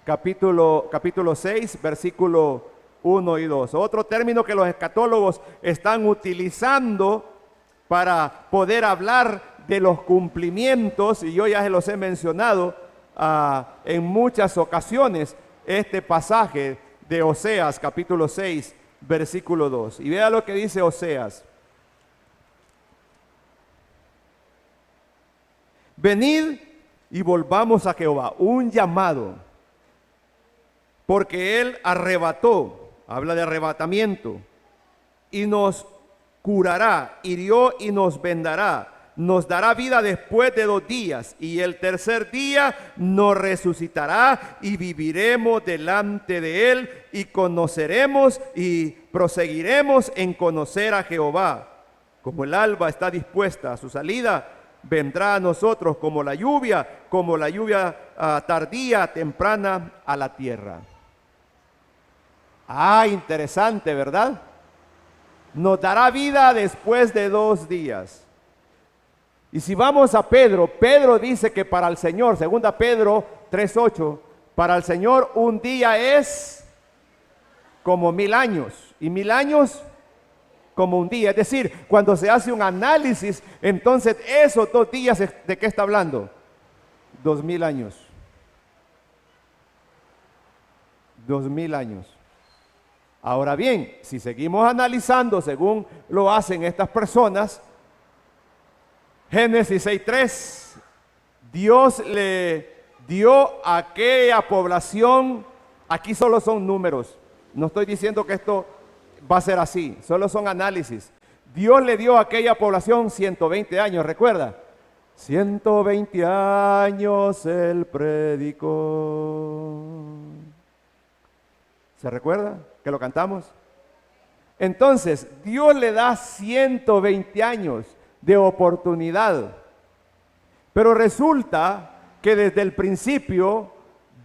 capítulo 6, versículo 1 y 2. Otro término que los escatólogos están utilizando para poder hablar de los cumplimientos, y yo ya se los he mencionado en muchas ocasiones, este pasaje de Oseas, capítulo 6, versículo 2. Y vea lo que dice Oseas. Venid y volvamos a Jehová, un llamado, porque Él arrebató, habla de arrebatamiento, y nos curará, hirió y nos vendará, nos dará vida después de 2 días, y el tercer día nos resucitará y viviremos delante de Él y conoceremos y proseguiremos en conocer a Jehová. Como el alba está dispuesta a su salida, vendrá a nosotros como la lluvia tardía, temprana a la tierra. Ah, interesante, ¿verdad? Nos dará vida después de 2 días. Y si vamos a Pedro, Pedro dice que para el Señor, segunda Pedro 3:8, para el Señor un día es como 1000 años. Y 1000 años como un día. Es decir, cuando se hace un análisis, entonces esos 2 días, ¿de qué está hablando? 2000 años. 2000 años. Ahora bien, si seguimos analizando según lo hacen estas personas, Génesis 6:3, Dios le dio a aquella población, aquí solo son números, no estoy diciendo que esto va a ser así, solo son análisis. Dios le dio a aquella población 120 años, ¿recuerda? 120 años él predicó. ¿Se recuerda que lo cantamos? Entonces, Dios le da 120 años de oportunidad. Pero resulta que desde el principio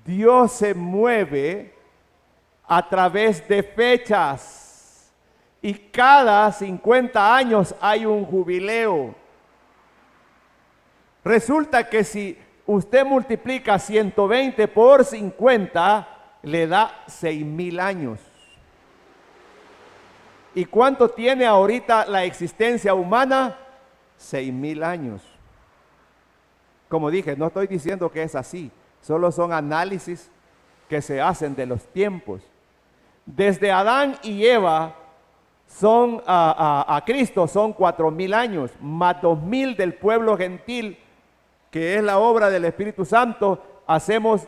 Dios se mueve a través de fechas. Y cada 50 años hay un jubileo. Resulta que si usted multiplica 120 por 50, le da 6000 años. ¿Y cuánto tiene ahorita la existencia humana? 6000 años. Como dije, no estoy diciendo que es así, solo son análisis que se hacen de los tiempos. Desde Adán y Eva son a Cristo son 4000 años, más 2000 del pueblo gentil, que es la obra del Espíritu Santo, hacemos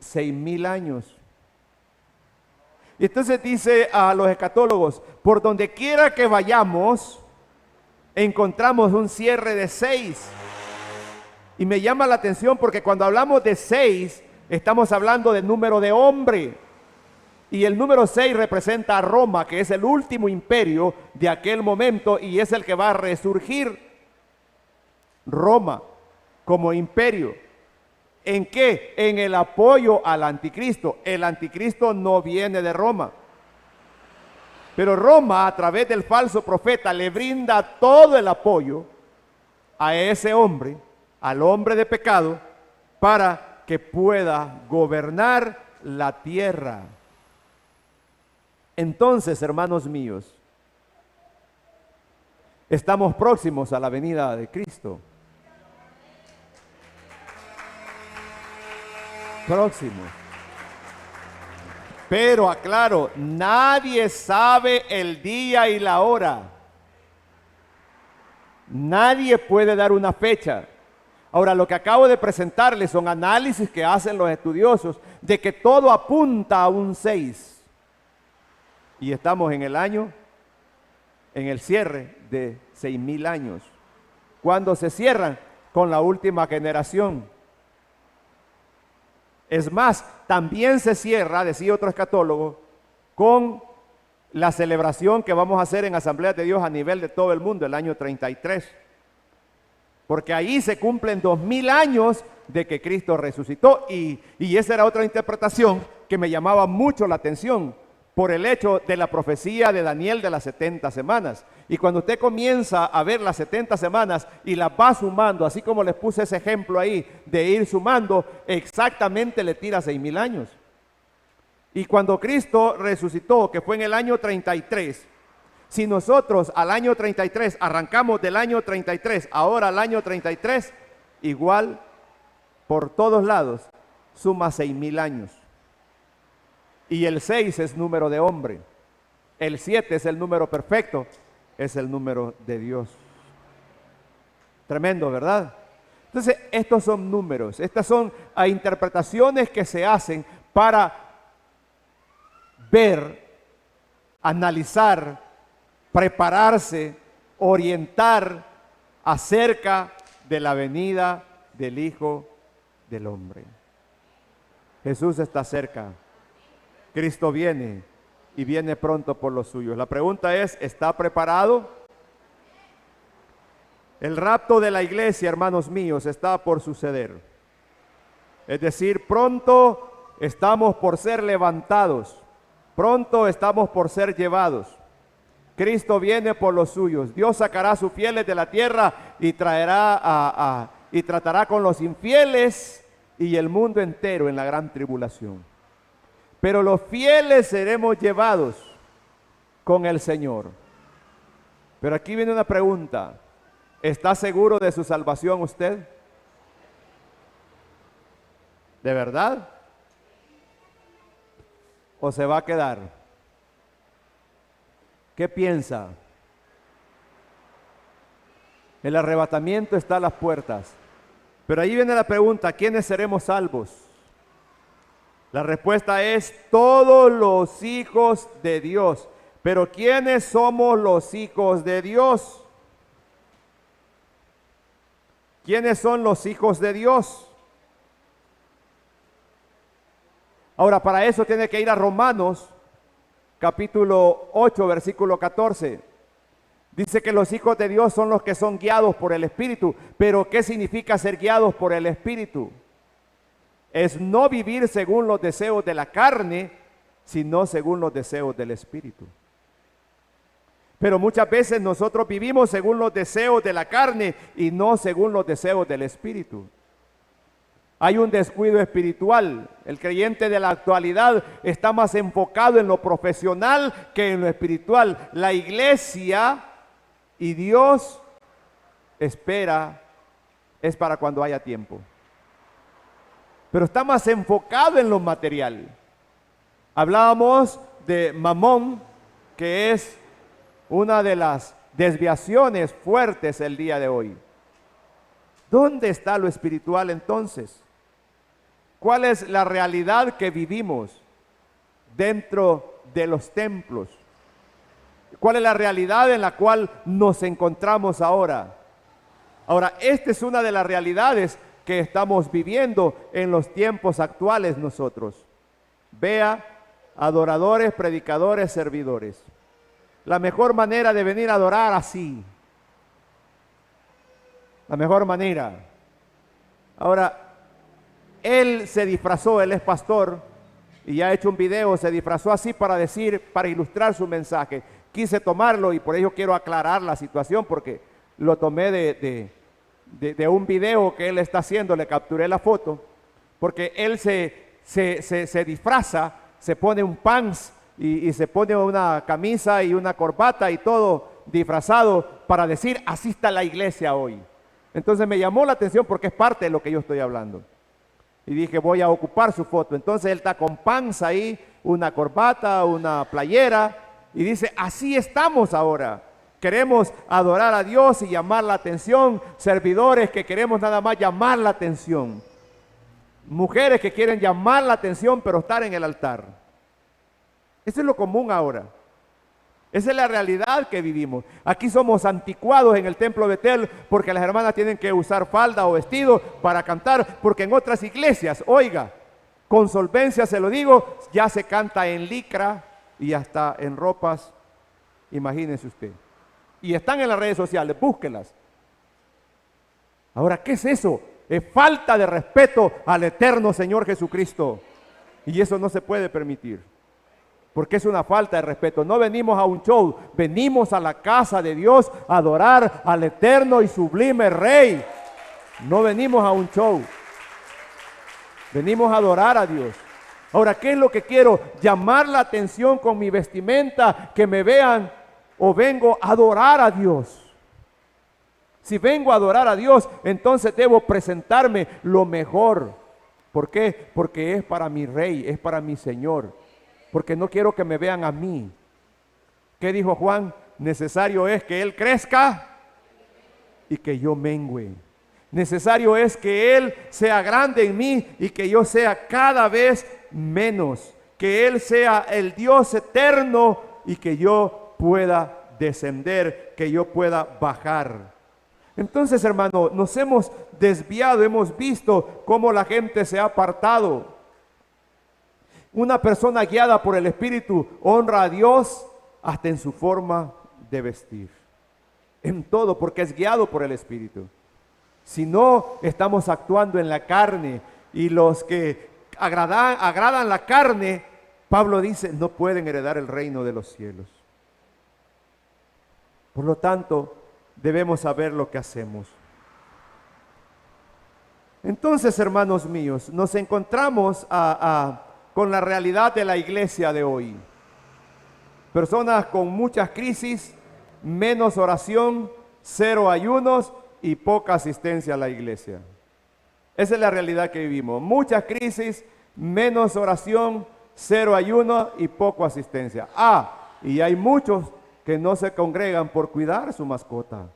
6000 años. Y entonces dice a los escatólogos, por donde quiera que vayamos, encontramos un cierre de 6. Y me llama la atención porque cuando hablamos de 6, estamos hablando del número de hombre. Y el número 6 representa a Roma, que es el último imperio de aquel momento y es el que va a resurgir. Roma como imperio. ¿En qué? En el apoyo al anticristo. El anticristo no viene de Roma. Pero Roma, a través del falso profeta, le brinda todo el apoyo a ese hombre, al hombre de pecado, para que pueda gobernar la tierra. Entonces, hermanos míos, estamos próximos a la venida de Cristo. Próximo. Pero aclaro, nadie sabe el día y la hora. Nadie puede dar una fecha. Ahora, lo que acabo de presentarles son análisis que hacen los estudiosos de que todo apunta a un 6. Y estamos en el cierre de 6000 años. ¿Cuándo se cierran? Con la última generación. Es más, también se cierra, decía otro escatólogo, con la celebración que vamos a hacer en Asamblea de Dios a nivel de todo el mundo, el año 33. Porque ahí se cumplen 2000 años de que Cristo resucitó. Y esa era otra interpretación que me llamaba mucho la atención por el hecho de la profecía de Daniel de las 70 semanas. Y cuando usted comienza a ver las 70 semanas y las va sumando, así como les puse ese ejemplo ahí de ir sumando, exactamente le tira 6000 años. Y cuando Cristo resucitó, que fue en el año 33, si nosotros al año 33 arrancamos del año 33, ahora al año 33, igual por todos lados suma 6000 años. Y el 6 es número de hombre, el 7 es el número perfecto, es el número de Dios. Tremendo, ¿verdad? Entonces, estos son números, estas son interpretaciones que se hacen para ver, analizar, prepararse, orientar acerca de la venida del Hijo del Hombre. Jesús está cerca. Cristo viene y viene pronto por los suyos. La pregunta es, ¿está preparado? El rapto de la iglesia, hermanos míos, está por suceder. Es decir, pronto estamos por ser levantados. Pronto estamos por ser llevados. Cristo viene por los suyos. Dios sacará a sus fieles de la tierra y traerá y tratará con los infieles y el mundo entero en la gran tribulación. Pero los fieles seremos llevados con el Señor. Pero aquí viene una pregunta. ¿Está seguro de su salvación usted? ¿De verdad? ¿O se va a quedar? ¿Qué piensa? El arrebatamiento está a las puertas. Pero ahí viene la pregunta, ¿quiénes seremos salvos? La respuesta es todos los hijos de Dios. Pero ¿quiénes somos los hijos de Dios? ¿Quiénes son los hijos de Dios? Ahora, para eso tiene que ir a Romanos, capítulo 8, versículo 14. Dice que los hijos de Dios son los que son guiados por el Espíritu. Pero ¿qué significa ser guiados por el Espíritu? Es no vivir según los deseos de la carne, sino según los deseos del Espíritu. Pero muchas veces nosotros vivimos según los deseos de la carne y no según los deseos del Espíritu. Hay un descuido espiritual. El creyente de la actualidad está más enfocado en lo profesional que en lo espiritual. La iglesia y Dios espera es para cuando haya tiempo. Pero está más enfocado en lo material. Hablábamos de Mamón, que es una de las desviaciones fuertes el día de hoy. ¿Dónde está lo espiritual entonces? ¿Cuál es la realidad que vivimos dentro de los templos? ¿Cuál es la realidad en la cual nos encontramos ahora? Ahora, esta es una de las realidades que estamos viviendo en los tiempos actuales nosotros. Vea, adoradores, predicadores, servidores. La mejor manera de venir a adorar así. La mejor manera. Ahora, él se disfrazó, él es pastor y ha hecho un video, se disfrazó así para decir, para ilustrar su mensaje. Quise tomarlo y por ello quiero aclarar la situación porque lo tomé de un video que él está haciendo, le capturé la foto, porque él se disfraza, se pone un pants y se pone una camisa y una corbata y todo disfrazado para decir, así está la iglesia hoy. Entonces me llamó la atención porque es parte de lo que yo estoy hablando. Y dije, voy a ocupar su foto. Entonces él está con pants ahí, una corbata, una playera, y dice, así estamos ahora. Queremos adorar a Dios y llamar la atención. Servidores que queremos nada más llamar la atención. Mujeres que quieren llamar la atención pero estar en el altar. Eso es lo común ahora. Esa es la realidad que vivimos. Aquí somos anticuados en el templo de Betel porque las hermanas tienen que usar falda o vestido para cantar, porque en otras iglesias, oiga, con solvencia se lo digo, ya se canta en licra y hasta en ropas, imagínense usted. Y están en las redes sociales, búsquenlas. Ahora, ¿qué es eso? Es falta de respeto al eterno Señor Jesucristo. Y eso no se puede permitir. Porque es una falta de respeto. No venimos a un show, venimos a la casa de Dios a adorar al eterno y sublime Rey. No venimos a un show. Venimos a adorar a Dios. Ahora, ¿qué es lo que quiero? Llamar la atención con mi vestimenta, que me vean, o vengo a adorar a Dios. Si vengo a adorar a Dios, entonces debo presentarme lo mejor. ¿Por qué? Porque es para mi Rey, es para mi Señor. Porque no quiero que me vean a mí. ¿Qué dijo Juan? Necesario es que Él crezca y que yo mengüe. Necesario es que Él sea grande en mí y que yo sea cada vez menos. Que Él sea el Dios eterno y que yo pueda descender, que yo pueda bajar. Entonces, hermano, nos hemos desviado, hemos visto cómo la gente se ha apartado. Una persona guiada por el Espíritu honra a Dios hasta en su forma de vestir. En todo, porque es guiado por el Espíritu. Si no, estamos actuando en la carne. Y los que agradan la carne, Pablo dice, no pueden heredar el reino de los cielos. Por lo tanto, debemos saber lo que hacemos. Entonces, hermanos míos, nos encontramos con la realidad de la iglesia de hoy. Personas con muchas crisis, menos oración, 0 ayunos y poca asistencia a la iglesia. Esa es la realidad que vivimos. Muchas crisis, menos oración, 0 ayuno y poco asistencia. Y hay muchos que no se congregan por cuidar su mascota.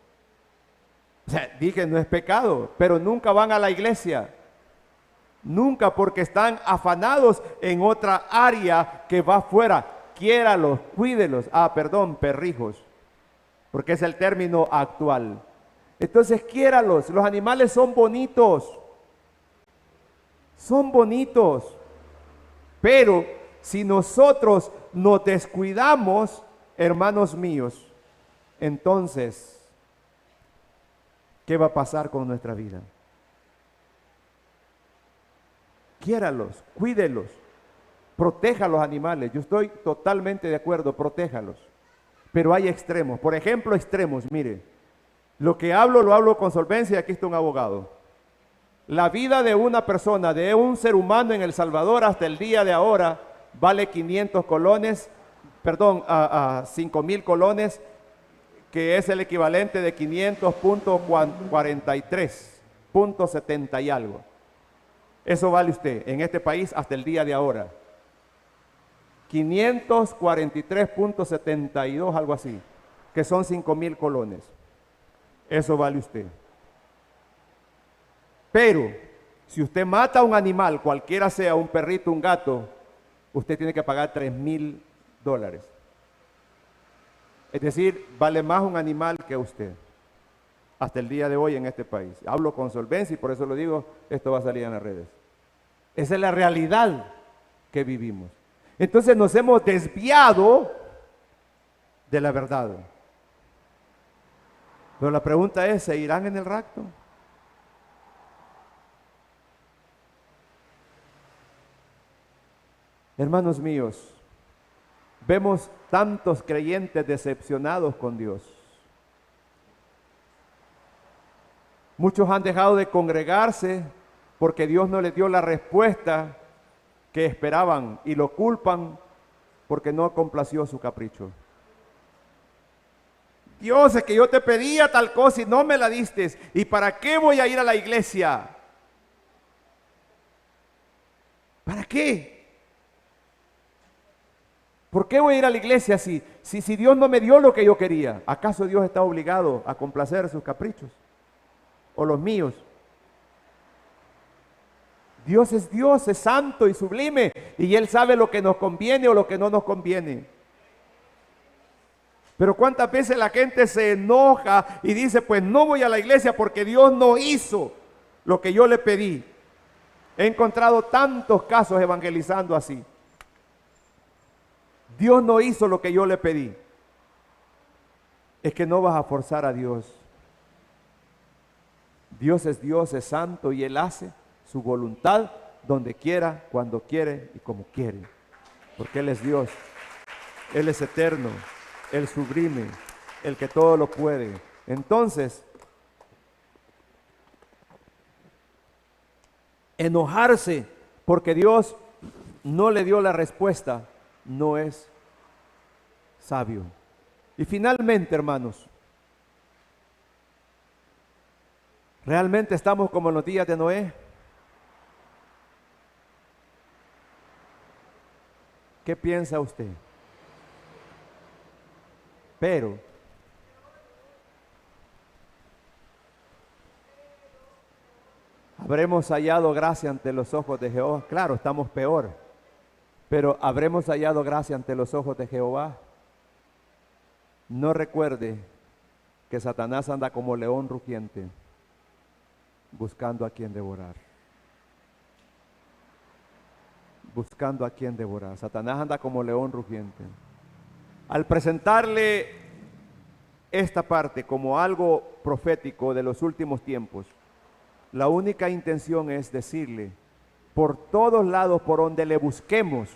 O sea, dije, no es pecado, pero nunca van a la iglesia. Nunca, porque están afanados en otra área que va afuera. Quiéralos, cuídelos. Perrijos, porque es el término actual. Entonces, quiéralos. Los animales son bonitos. Son bonitos. Pero si nosotros nos descuidamos, hermanos míos, entonces, ¿qué va a pasar con nuestra vida? Quiéralos, cuídelos, proteja a los animales. Yo estoy totalmente de acuerdo, protéjalos. Pero hay extremos. Por ejemplo, extremos, mire. Lo que hablo, lo hablo con solvencia y aquí está un abogado. La vida de una persona, de un ser humano en El Salvador hasta el día de ahora, vale 500 colones, perdón, a 5,000 colones, que es el equivalente de 500.43.70 y algo. Eso vale usted en este país hasta el día de ahora. 543.72, algo así, que son 5,000 colones. Eso vale usted. Pero, si usted mata a un animal, cualquiera sea, un perrito, un gato, usted tiene que pagar $3,000. Es decir, vale más un animal que usted. Hasta el día de hoy en este país. Hablo con solvencia y por eso lo digo, esto va a salir en las redes. Esa es la realidad que vivimos. Entonces nos hemos desviado de la verdad. Pero la pregunta es, ¿se irán en el rapto? Hermanos míos, vemos tantos creyentes decepcionados con Dios. Muchos han dejado de congregarse porque Dios no les dio la respuesta que esperaban y lo culpan porque no complació su capricho. Dios, es que yo te pedía tal cosa y no me la diste. ¿Y para qué voy a ir a la iglesia? ¿Para qué? ¿Por qué voy a ir a la iglesia si Dios no me dio lo que yo quería? ¿Acaso Dios está obligado a complacer sus caprichos? ¿O los míos? Dios, es santo y sublime, y Él sabe lo que nos conviene o lo que no nos conviene. Pero cuántas veces la gente se enoja y dice, pues no voy a la iglesia porque Dios no hizo lo que yo le pedí. He encontrado tantos casos evangelizando así. Dios no hizo lo que yo le pedí. Es que no vas a forzar a Dios. Dios, es santo y Él hace su voluntad donde quiera, cuando quiere y como quiere. Porque Él es Dios. Él es eterno, el sublime, el que todo lo puede. Entonces, enojarse porque Dios no le dio la respuesta no es sabio. Y finalmente, hermanos, ¿realmente estamos como en los días de Noé? ¿Qué piensa usted? Pero ¿habremos hallado gracia ante los ojos de Jehová? Claro, estamos peor, pero ¿habremos hallado gracia ante los ojos de Jehová? No recuerde que Satanás anda como león rugiente, buscando a quien devorar. Buscando a quien devorar. Satanás anda como león rugiente. Al presentarle esta parte como algo profético de los últimos tiempos, la única intención es decirle, por todos lados por donde le busquemos,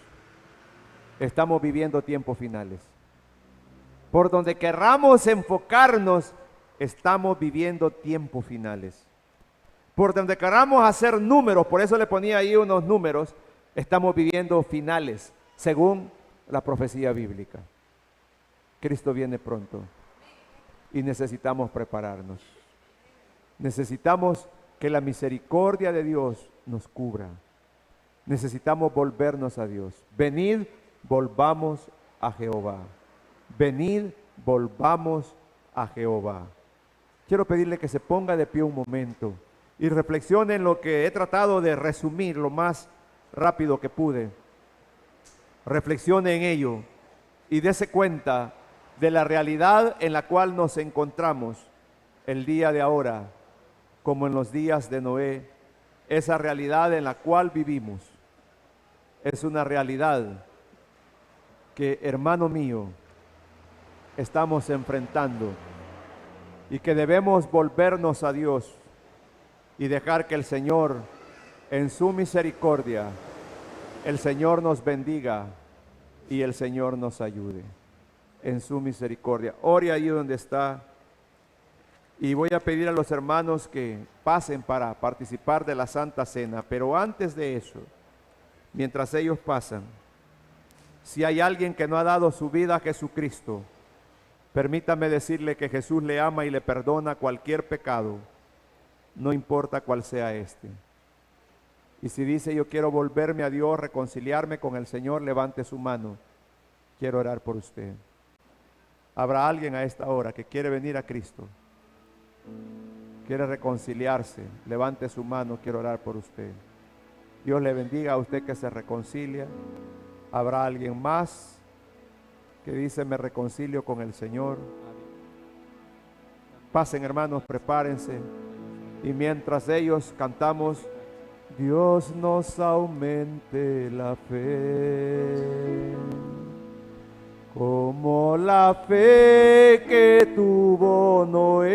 estamos viviendo tiempos finales. Por donde querramos enfocarnos, estamos viviendo tiempos finales. Por donde querramos hacer números, por eso le ponía ahí unos números, estamos viviendo finales, según la profecía bíblica. Cristo viene pronto. y necesitamos prepararnos. Necesitamos que la misericordia de Dios nos cubra. Necesitamos volvernos a Dios. Venid, volvamos a Jehová. Venid, volvamos a Jehová. Quiero pedirle que se ponga de pie un momento y reflexione en lo que he tratado de resumir lo más rápido que pude. Reflexione en ello y dése cuenta de la realidad en la cual nos encontramos el día de ahora, como en los días de Noé. Esa realidad en la cual vivimos es una realidad que, hermano mío, estamos enfrentando y que debemos volvernos a Dios y dejar que el Señor, en su misericordia, el Señor nos bendiga y el Señor nos ayude en su misericordia. Ore ahí donde está. Y voy a pedir a los hermanos que pasen para participar de la Santa Cena. Pero antes de eso, mientras ellos pasan, si hay alguien que no ha dado su vida a Jesucristo, permítame decirle que Jesús le ama y le perdona cualquier pecado, no importa cuál sea este. Y si dice: yo quiero volverme a Dios, reconciliarme con el Señor, levante su mano. Quiero orar por usted. ¿Habrá alguien a esta hora que quiere venir a Cristo? Quiere reconciliarse, levante su mano, quiero orar por usted. Dios le bendiga a usted que se reconcilia. ¿Habrá alguien más que dice: me reconcilio con el Señor? Pasen, hermanos, prepárense. Y mientras ellos cantamos: Dios nos aumente la fe, como la fe que tuvo Noé,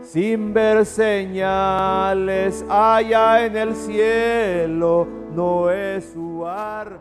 sin ver señales allá en el cielo, Noé su arca